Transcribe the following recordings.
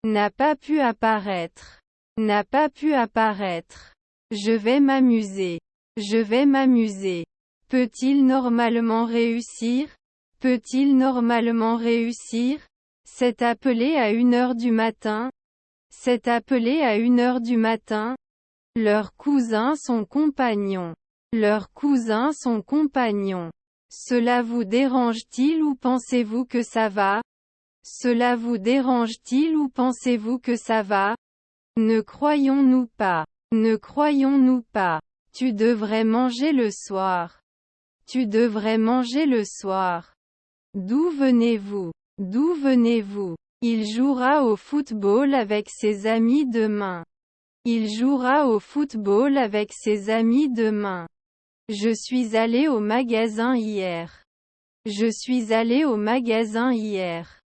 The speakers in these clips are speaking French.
n'a pas pu apparaître, n'a pas pu apparaître. Je vais m'amuser, je vais m'amuser. Peut-il normalement réussir? Peut-il normalement réussir? C'est appelé à 1 heure du matin. C'est appelé à 1 heure du matin. Leurs cousins sont compagnons. Leurs cousins sont compagnons. Cela vous dérange-t-il ou pensez-vous que ça va? Cela vous dérange-t-il ou pensez-vous que ça va? Ne croyons-nous pas? Ne croyons-nous pas? Tu devrais manger le soir. Tu devrais manger le soir. D'où venez-vous? D'où venez-vous? Il jouera au football avec ses amis demain. Il jouera au football avec ses amis demain. Je suis allé au magasin hier. Je suis allé au magasin hier.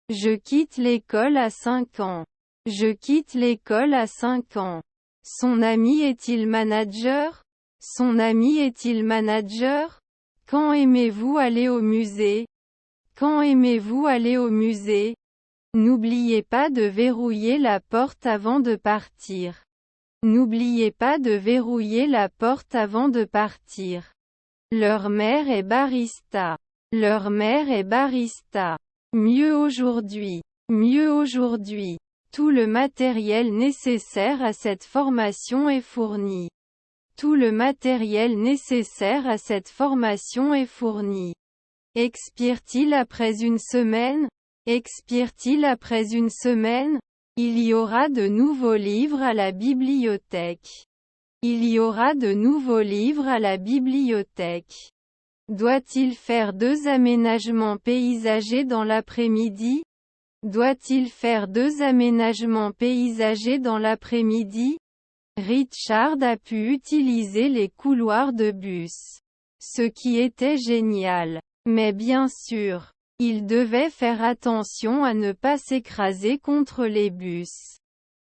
Je quitte l'école à 5 ans. Je quitte l'école à 5 ans. Son ami est-il manager? Son ami est-il manager? Quand aimez-vous aller au musée? Quand aimez-vous aller au musée? N'oubliez pas de verrouiller la porte avant de partir. N'oubliez pas de verrouiller la porte avant de partir. Leur mère est barista. Leur mère est barista. Mieux aujourd'hui. Mieux aujourd'hui. Tout le matériel nécessaire à cette formation est fourni. Tout le matériel nécessaire à cette formation est fourni. Expire-t-il après une semaine? Expire-t-il après une semaine? Il y aura de nouveaux livres à la bibliothèque. Il y aura de nouveaux livres à la bibliothèque. Doit-il faire 2 aménagements paysagers dans l'après-midi? Doit-il faire 2 aménagements paysagers dans l'après-midi? Richard a pu utiliser les couloirs de bus. Ce qui était génial. Mais bien sûr, il devait faire attention à ne pas s'écraser contre les bus.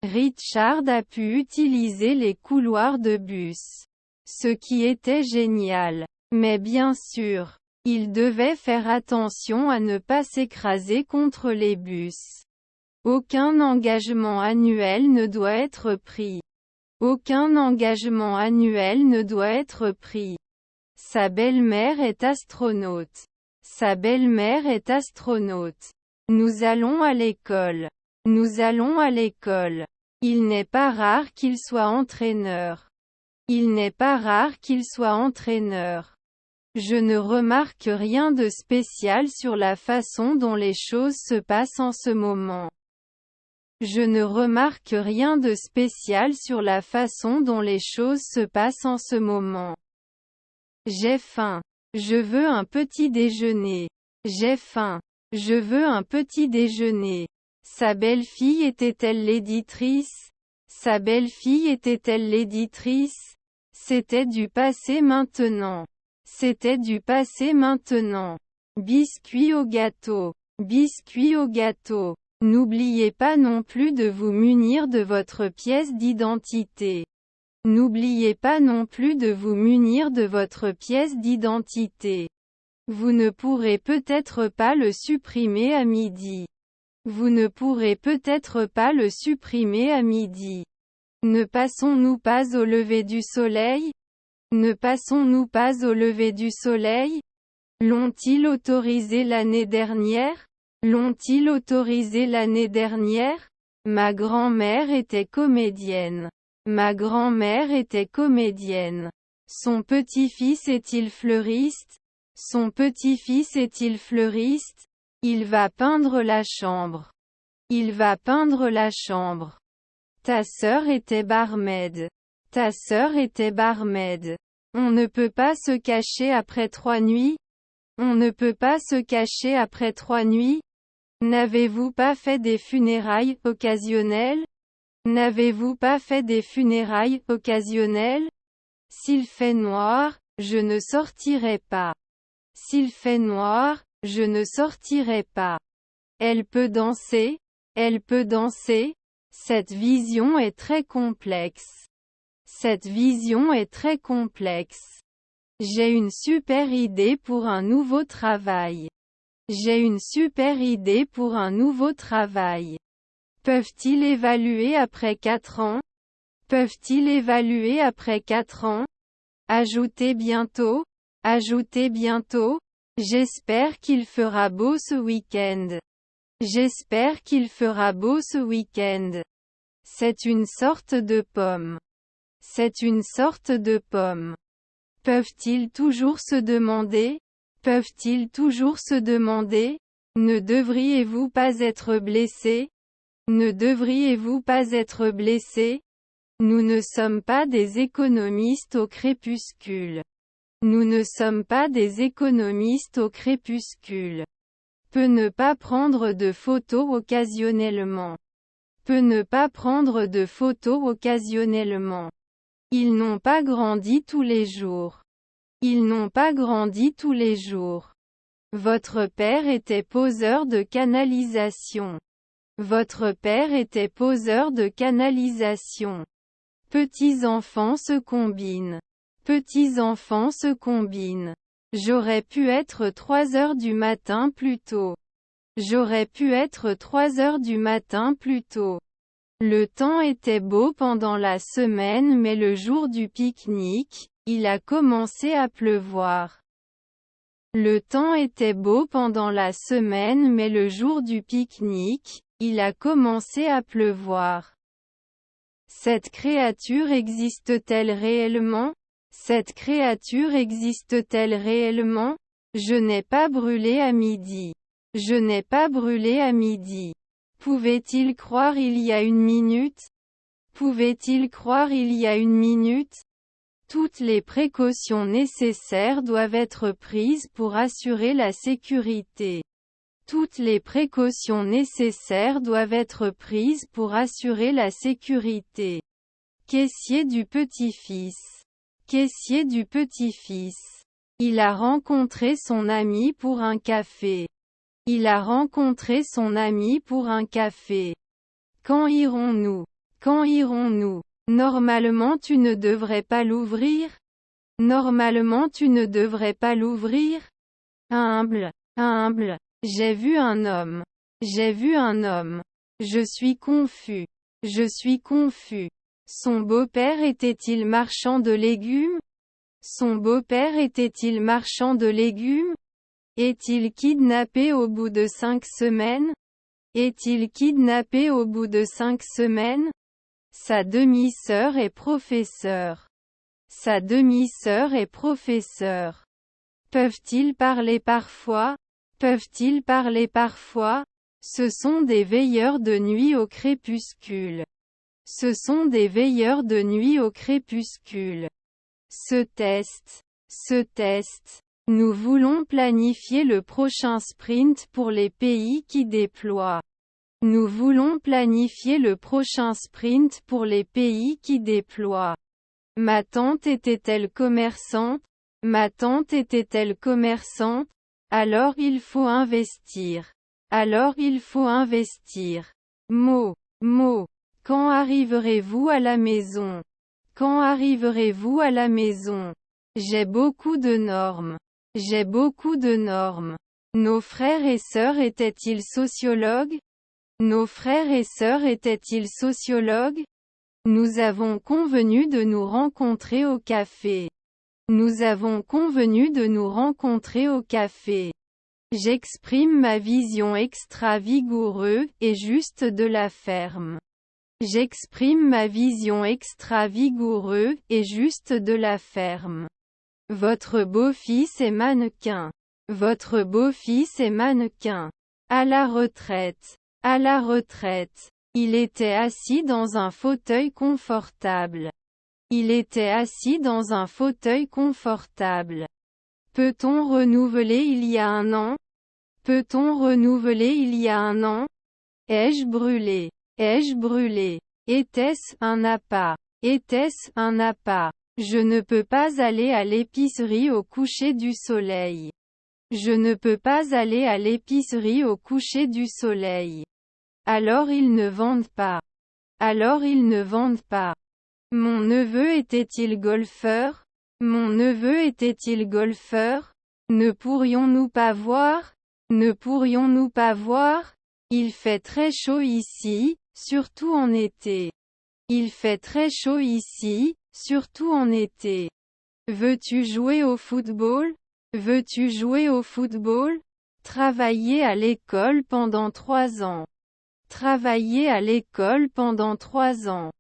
Richard a pu utiliser les couloirs de bus. Ce qui était génial. Mais bien sûr, il devait faire attention à ne pas s'écraser contre les bus. Aucun engagement annuel ne doit être pris. Aucun engagement annuel ne doit être pris. Sa belle-mère est astronaute. Sa belle-mère est astronaute. Nous allons à l'école. Nous allons à l'école. Il n'est pas rare qu'il soit entraîneur. Il n'est pas rare qu'il soit entraîneur. Je ne remarque rien de spécial sur la façon dont les choses se passent en ce moment. Je ne remarque rien de spécial sur la façon dont les choses se passent en ce moment. J'ai faim. Je veux un petit déjeuner. J'ai faim. Je veux un petit déjeuner. Sa belle-fille était-elle l'éditrice? Sa belle-fille était-elle l'éditrice? C'était du passé maintenant. C'était du passé maintenant. Biscuit au gâteau. Biscuit au gâteau. N'oubliez pas non plus de vous munir de votre pièce d'identité. N'oubliez pas non plus de vous munir de votre pièce d'identité. Vous ne pourrez peut-être pas le supprimer à midi. Vous ne pourrez peut-être pas le supprimer à midi. Ne passons-nous pas au lever du soleil? Ne passons-nous pas au lever du soleil? L'ont-ils autorisé l'année dernière? L'ont-ils autorisé l'année dernière? Ma grand-mère était comédienne. Ma grand-mère était comédienne. Son petit-fils est-il fleuriste? Son petit-fils est-il fleuriste? Il va peindre la chambre. Il va peindre la chambre. Ta sœur était barmaid. Ta sœur était barmaid. On ne peut pas se cacher après 3 nuits? On ne peut pas se cacher après 3 nuits? N'avez-vous pas fait des funérailles occasionnelles? N'avez-vous pas fait des funérailles occasionnelles? S'il fait noir, je ne sortirai pas. S'il fait noir, je ne sortirai pas. Elle peut danser? Elle peut danser? Cette vision est très complexe. Cette vision est très complexe. J'ai une super idée pour un nouveau travail. J'ai une super idée pour un nouveau travail. Peuvent-ils évaluer après 4 ans? Peuvent-ils évaluer après 4 ans? Ajoutez bientôt. Ajoutez bientôt. J'espère qu'il fera beau ce week-end. J'espère qu'il fera beau ce week-end. C'est une sorte de pomme. C'est une sorte de pomme. Peuvent-ils toujours se demander? Peuvent-ils toujours se demander? Ne devriez-vous pas être blessé? Ne devriez-vous pas être blessé? Nous ne sommes pas des économistes au crépuscule. Nous ne sommes pas des économistes au crépuscule. Peut ne pas prendre de photos occasionnellement. Peut ne pas prendre de photos occasionnellement. Ils n'ont pas grandi tous les jours. Ils n'ont pas grandi tous les jours. Votre père était poseur de canalisation. Votre père était poseur de canalisation. Petits-enfants se combinent. Petits-enfants se combinent. J'aurais pu être 3 heures du matin plus tôt. J'aurais pu être 3 heures du matin plus tôt. Le temps était beau pendant la semaine mais le jour du pique-nique, il a commencé à pleuvoir. Le temps était beau pendant la semaine mais le jour du pique-nique, il a commencé à pleuvoir. Cette créature existe-t-elle réellement? Cette créature existe-t-elle réellement? Je n'ai pas brûlé à midi. Je n'ai pas brûlé à midi. Pouvait-il croire il y a une minute? Pouvait-il croire il y a une minute? Toutes les précautions nécessaires doivent être prises pour assurer la sécurité. Toutes les précautions nécessaires doivent être prises pour assurer la sécurité. Caissier du petit-fils. Caissier du petit-fils. Il a rencontré son ami pour un café. Il a rencontré son ami pour un café. Quand irons-nous? Quand irons-nous? Normalement tu ne devrais pas l'ouvrir. Normalement tu ne devrais pas l'ouvrir. Humble. Humble. J'ai vu un homme. J'ai vu un homme. Je suis confus. Je suis confus. Son beau-père était-il marchand de légumes? Son beau-père était-il marchand de légumes? Est-il kidnappé au bout de 5 semaines? Est-il kidnappé au bout de 5 semaines? Sa demi-sœur est professeure. Sa demi-sœur est professeure. Peuvent-ils parler parfois? Peuvent-ils parler parfois? Ce sont des veilleurs de nuit au crépuscule. Ce sont des veilleurs de nuit au crépuscule. Ce test. Nous voulons planifier le prochain sprint pour les pays qui déploient. Nous voulons planifier le prochain sprint pour les pays qui déploient. Ma tante était-elle commerçante? Ma tante était-elle commerçante? Alors il faut investir. Alors il faut investir. Mot. Quand arriverez-vous à la maison? Quand arriverez-vous à la maison? J'ai beaucoup de normes. J'ai beaucoup de normes. Nos frères et sœurs étaient-ils sociologues? Nos frères et sœurs étaient-ils sociologues? Nous avons convenu de nous rencontrer au café. Nous avons convenu de nous rencontrer au café. J'exprime ma vision extra-vigoureuse et juste de la ferme. J'exprime ma vision extra-vigoureuse et juste de la ferme. Votre beau-fils est mannequin. Votre beau-fils est mannequin. À la retraite. À la retraite. Il était assis dans un fauteuil confortable. Il était assis dans un fauteuil confortable. Peut-on renouveler il y a un an? Peut-on renouveler il y a un an? Ai-je brûlé? Ai-je brûlé? Était-ce un appât? Était-ce un appât? Je ne peux pas aller à l'épicerie au coucher du soleil. Je ne peux pas aller à l'épicerie au coucher du soleil. Alors ils ne vendent pas. Alors ils ne vendent pas. Mon neveu était-il golfeur? Mon neveu était-il golfeur? Ne pourrions-nous pas voir? Ne pourrions-nous pas voir? Il fait très chaud ici, surtout en été. Il fait très chaud ici, surtout en été. Veux-tu jouer au football? Veux-tu jouer au football? Travailler à l'école pendant 3 ans. Travailler à l'école pendant 3 ans.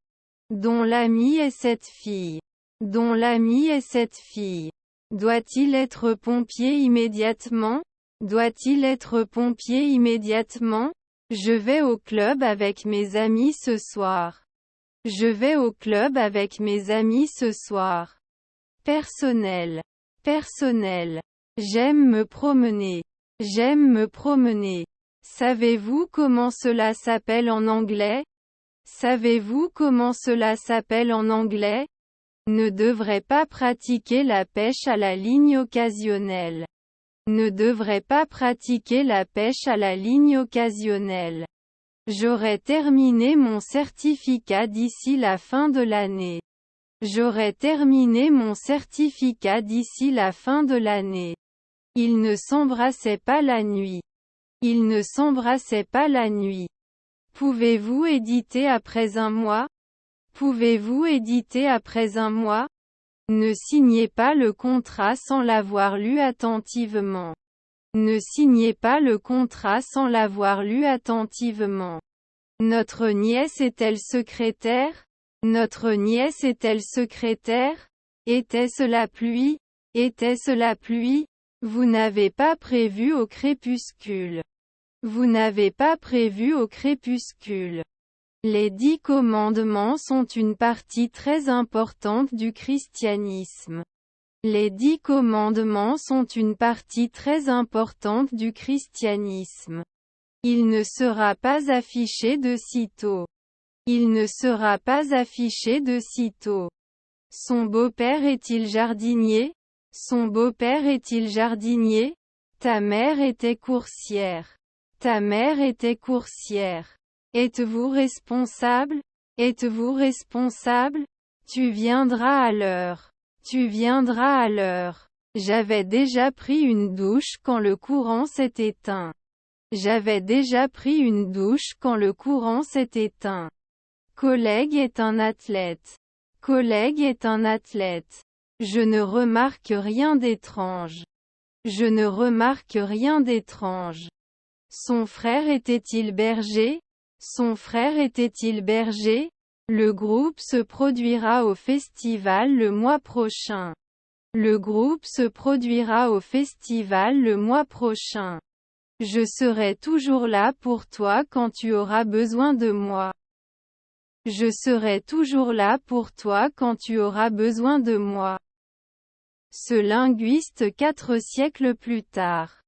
Dont l'ami est cette fille. Dont l'ami est cette fille. Doit-il être pompier immédiatement? Doit-il être pompier immédiatement? Je vais au club avec mes amis ce soir. Je vais au club avec mes amis ce soir. Personnel. Personnel. J'aime me promener. J'aime me promener. Savez-vous comment cela s'appelle en anglais? Savez-vous comment cela s'appelle en anglais? Ne devrait pas pratiquer la pêche à la ligne occasionnelle. Ne devrait pas pratiquer la pêche à la ligne occasionnelle. J'aurai terminé mon certificat d'ici la fin de l'année. J'aurai terminé mon certificat d'ici la fin de l'année. Ils ne s'embrassaient pas la nuit. Ils ne s'embrassaient pas la nuit. Pouvez-vous éditer après un mois? Pouvez-vous éditer après un mois? Ne signez pas le contrat sans l'avoir lu attentivement. Ne signez pas le contrat sans l'avoir lu attentivement. Notre nièce est-elle secrétaire? Notre nièce est-elle secrétaire? Était-ce la pluie? Était-ce la pluie? Vous n'avez pas prévu au crépuscule. Vous n'avez pas prévu au crépuscule. Les 10 commandements sont une partie très importante du christianisme. Les 10 commandements sont une partie très importante du christianisme. Il ne sera pas affiché de sitôt. Il ne sera pas affiché de sitôt. Son beau-père est-il jardinier? Son beau-père est-il jardinier? Ta mère était coursière. Ta mère était coursière. Êtes-vous responsable? Êtes-vous responsable? Tu viendras à l'heure. Tu viendras à l'heure. J'avais déjà pris une douche quand le courant s'est éteint. J'avais déjà pris une douche quand le courant s'est éteint. Collègue est un athlète. Collègue est un athlète. Je ne remarque rien d'étrange. Je ne remarque rien d'étrange. Son frère était-il berger? Son frère était-il berger? Le groupe se produira au festival le mois prochain. Le groupe se produira au festival le mois prochain. Je serai toujours là pour toi quand tu auras besoin de moi. Je serai toujours là pour toi quand tu auras besoin de moi. Ce linguiste 4 siècles plus tard.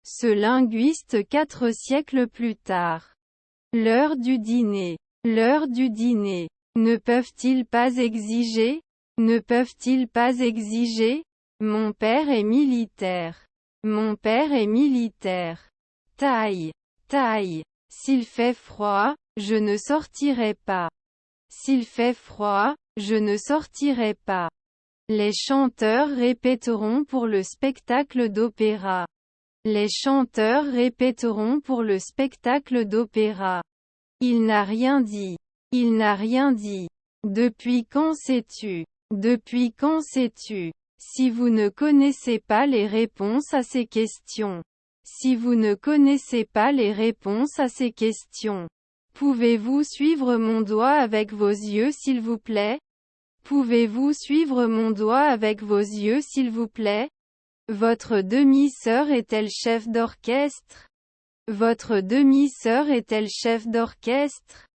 Ce linguiste 4 siècles plus tard. L'heure du dîner. L'heure du dîner. Ne peuvent-ils pas exiger? Ne peuvent-ils pas exiger? Mon père est militaire. Mon père est militaire. Taille. Taille. S'il fait froid, je ne sortirai pas. S'il fait froid, je ne sortirai pas. Les chanteurs répéteront pour le spectacle d'opéra. Les chanteurs répéteront pour le spectacle d'opéra. Il n'a rien dit. Il n'a rien dit. Depuis quand sais-tu? Depuis quand sais-tu? Si vous ne connaissez pas les réponses à ces questions. Si vous ne connaissez pas les réponses à ces questions. Pouvez-vous suivre mon doigt avec vos yeux s'il vous plaît? Pouvez-vous suivre mon doigt avec vos yeux s'il vous plaît? Votre demi-sœur est-elle chef d'orchestre? Votre demi-sœur est-elle chef d'orchestre?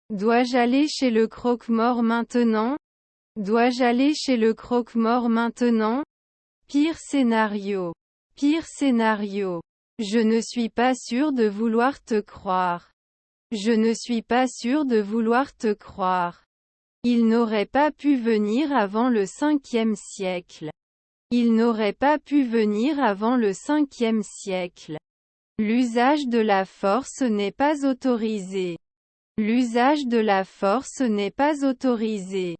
Dois-je aller chez le croque-mort maintenant? Dois-je aller chez le croque-mort maintenant? Pire scénario. Pire scénario. Je ne suis pas sûr de vouloir te croire. Je ne suis pas sûr de vouloir te croire. Il n'aurait pas pu venir avant le 5e siècle. Il n'aurait pas pu venir avant le 5e siècle. L'usage de la force n'est pas autorisé. L'usage de la force n'est pas autorisé.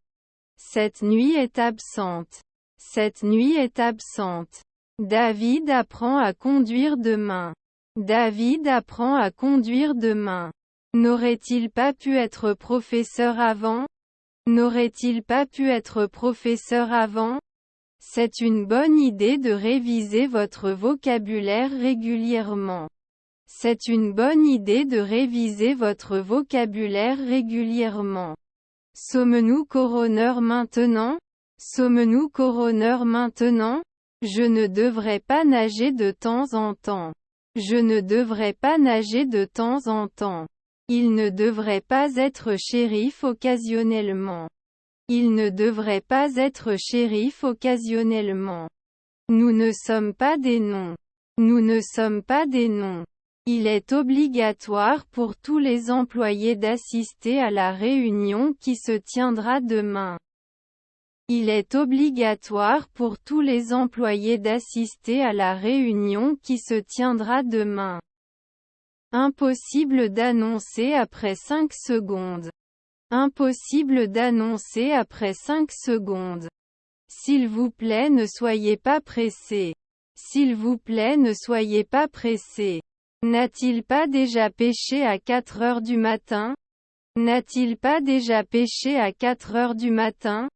Cette nuit est absente. Cette nuit est absente. David apprend à conduire demain. David apprend à conduire demain. N'aurait-il pas pu être professeur avant? N'aurait-il pas pu être professeur avant? C'est une bonne idée de réviser votre vocabulaire régulièrement. C'est une bonne idée de réviser votre vocabulaire régulièrement. Sommes-nous coroneurs maintenant? Sommes-nous coroneurs maintenant? Je ne devrais pas nager de temps en temps. Je ne devrais pas nager de temps en temps. Il ne devrait pas être shérif occasionnellement. Il ne devrait pas être shérif occasionnellement. Nous ne sommes pas des noms. Nous ne sommes pas des noms. Il est obligatoire pour tous les employés d'assister à la réunion qui se tiendra demain. Il est obligatoire pour tous les employés d'assister à la réunion qui se tiendra demain. Impossible d'annoncer après 5 secondes. Impossible d'annoncer après 5 secondes. S'il vous plaît, ne soyez pas pressé. S'il vous plaît, ne soyez pas pressé. N'a-t-il pas déjà pêché à 4 heures du matin? N'a-t-il pas déjà pêché à 4 heures du matin?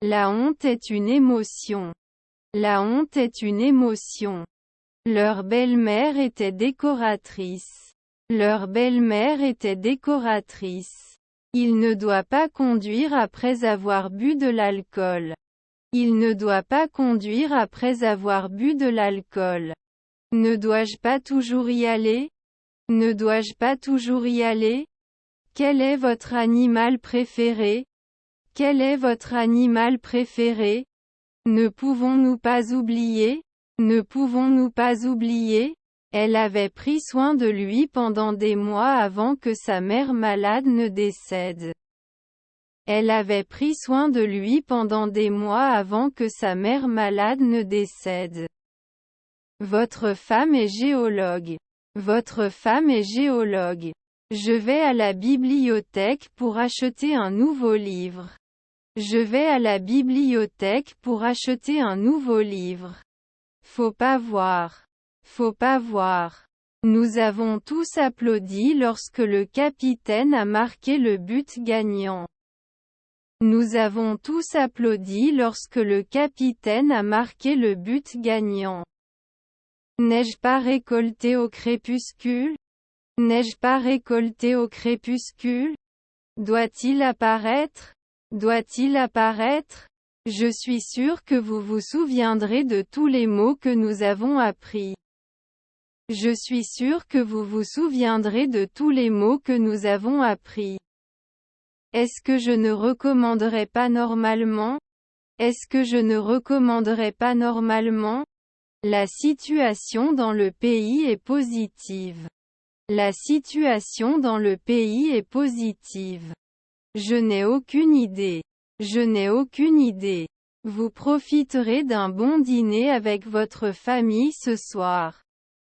La honte est une émotion. La honte est une émotion. Leur belle-mère était décoratrice. Leur belle-mère était décoratrice. Il ne doit pas conduire après avoir bu de l'alcool. Il ne doit pas conduire après avoir bu de l'alcool. Ne dois-je pas toujours y aller? Ne dois-je pas toujours y aller? Quel est votre animal préféré? Quel est votre animal préféré? Ne pouvons-nous pas oublier? Ne pouvons-nous pas oublier? Elle avait pris soin de lui pendant des mois avant que sa mère malade ne décède. Elle avait pris soin de lui pendant des mois avant que sa mère malade ne décède. Votre femme est géologue. Votre femme est géologue. Je vais à la bibliothèque pour acheter un nouveau livre. Je vais à la bibliothèque pour acheter un nouveau livre. Faut pas voir. Faut pas voir. Nous avons tous applaudi lorsque le capitaine a marqué le but gagnant. Nous avons tous applaudi lorsque le capitaine a marqué le but gagnant. N'ai-je pas récolté au crépuscule? N'ai-je pas récolté au crépuscule? Doit-il apparaître? Doit-il apparaître? Je suis sûr que vous vous souviendrez de tous les mots que nous avons appris. Je suis sûr que vous vous souviendrez de tous les mots que nous avons appris. Est-ce que je ne recommanderais pas normalement? Est-ce que je ne recommanderais pas normalement? La situation dans le pays est positive. La situation dans le pays est positive. Je n'ai aucune idée. Je n'ai aucune idée. Vous profiterez d'un bon dîner avec votre famille ce soir.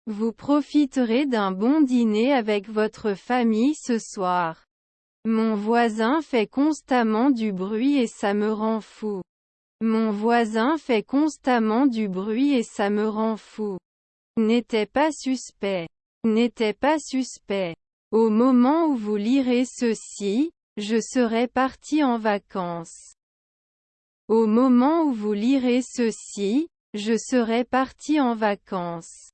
Vous profiterez d'un bon dîner avec votre famille ce soir. Mon voisin fait constamment du bruit et ça me rend fou. Mon voisin fait constamment du bruit et ça me rend fou. N'était pas suspect. N'était pas suspect. Au moment où vous lirez ceci, je serai parti en vacances. Au moment où vous lirez ceci, je serai parti en vacances.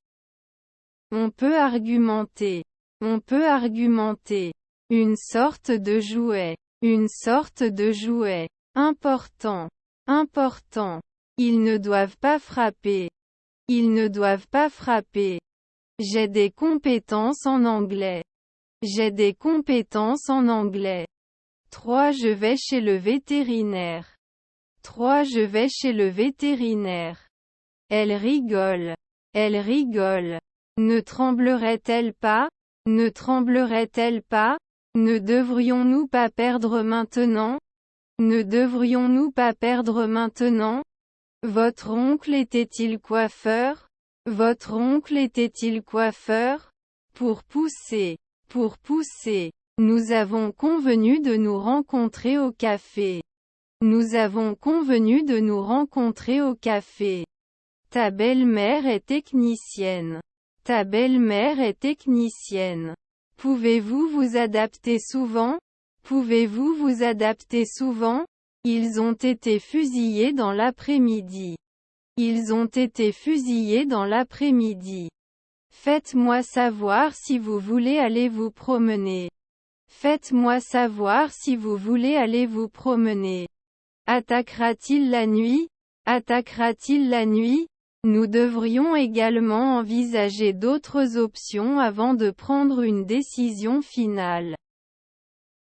On peut argumenter. On peut argumenter. Une sorte de jouet. Une sorte de jouet. Important. Important. Ils ne doivent pas frapper. Ils ne doivent pas frapper. J'ai des compétences en anglais. J'ai des compétences en anglais. 3. Je vais chez le vétérinaire. 3. Je vais chez le vétérinaire. Elle rigole. Elle rigole. Ne tremblerait-elle pas? Ne tremblerait-elle pas? Ne devrions-nous pas perdre maintenant? Ne devrions-nous pas perdre maintenant? Votre oncle était-il coiffeur? Votre oncle était-il coiffeur? Pour pousser. Pour pousser. Nous avons convenu de nous rencontrer au café. Nous avons convenu de nous rencontrer au café. Ta belle-mère est technicienne. Ta belle-mère est technicienne. Pouvez-vous vous adapter souvent? Pouvez-vous vous adapter souvent? Ils ont été fusillés dans l'après-midi. Ils ont été fusillés dans l'après-midi. Faites-moi savoir si vous voulez aller vous promener. Faites-moi savoir si vous voulez aller vous promener. Attaquera-t-il la nuit? Attaquera-t-il la nuit? Nous devrions également envisager d'autres options avant de prendre une décision finale.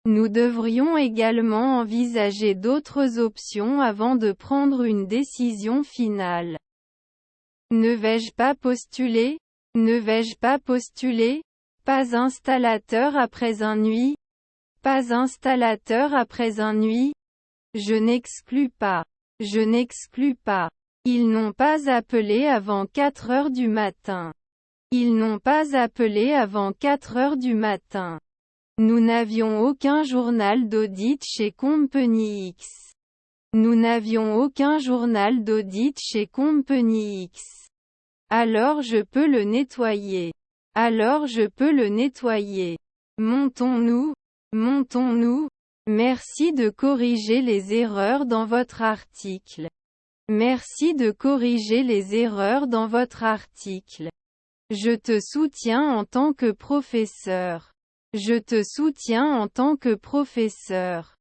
Nous devrions également envisager d'autres options avant de prendre une décision finale. Ne vais-je pas postuler? Ne vais-je pas postuler? Pas installateur après un nuit? Pas installateur après un nuit? Je n'exclus pas. Je n'exclus pas. Ils n'ont pas appelé avant 4 heures du matin. Ils n'ont pas appelé avant 4 heures du matin. Nous n'avions aucun journal d'audit chez Company X. Nous n'avions aucun journal d'audit chez Company X. Alors je peux le nettoyer. Alors je peux le nettoyer. Montons-nous. Montons-nous. Merci de corriger les erreurs dans votre article. Merci de corriger les erreurs dans votre article. Je te soutiens en tant que professeur. Je te soutiens en tant que professeur.